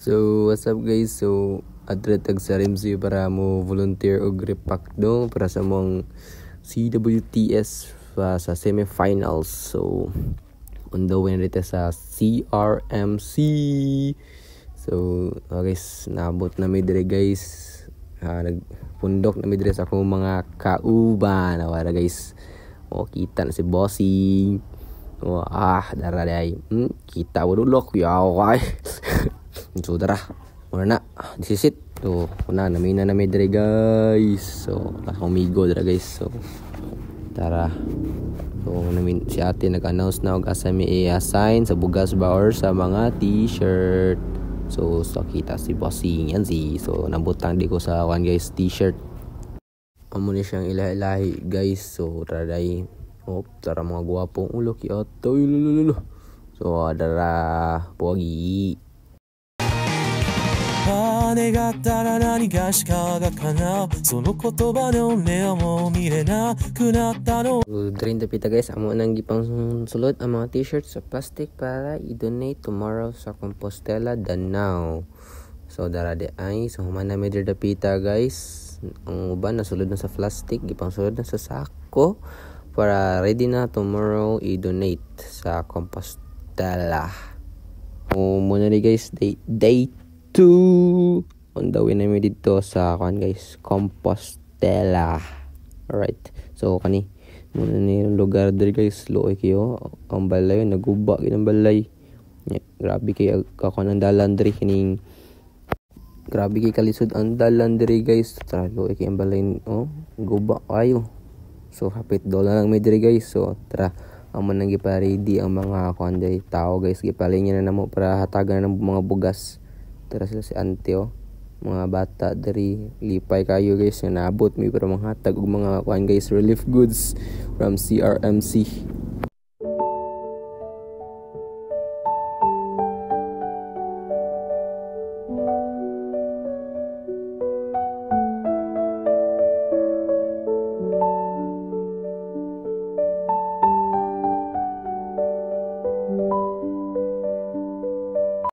So, what's up guys? So, adre tag sa RMC para mo volunteer og repack do para sa mong CWTS sa semifinals. So, on the way na dito sa CRMC. So, guys, naabot na mi dire guys. Nagpundok na mi dire sa akong mga kauban. Nawara guys. O, kita na si Bossing. O, daraday. Kita mo dulok. Yaw kay. So tara, muna na, this is it. So, una, namin na dire guys. So, humigo dira guys. So, tara. So, namin si ate nag-announce na og asa mi i-assign sa bugas ba or sa mga t-shirt. So, kita si Bossing yan si. So, nabutang di ko sa one guys t-shirt. Amo ni siyang ilahi-ilahi guys. So, tara day. Tara mga guwapong ulo ki ato. So, tara, pogi. 願ったら何かしかが叶うその言葉の音はもう見れなくなったの Drain the pita guys, amo nang gipang sulod ang mga t-shirt sa plastic para i-donate tomorrow sa Compostela Danao. So dara de ay so humana medyo the pita guys. Ang uban nasulod na sa plastic, gipang sulod na sa sako para ready na tomorrow i-donate sa Compostela. Muna ni guys, day 2 on the way namin dito sa guys Compostela. Alright, so kani muna ni yung lugar dito guys, luoy kayo ang balay, naguba ng balay. Grabe kay kakon ang dalan diri kining, grabe kay kalisod ang dalan diri guys. Tara, luoy kay ang balay, guba kayo. So hapit dola lang may diri guys. So tara, amo nang gipa-ready ang mga kuanday tao guys, gipalingan na namo para hatagan ng mga bugas. Tara sila si ante mga bata dari lipay kayo guys nga naabot mi para manghatag og mga kuan guys relief goods from CRMC.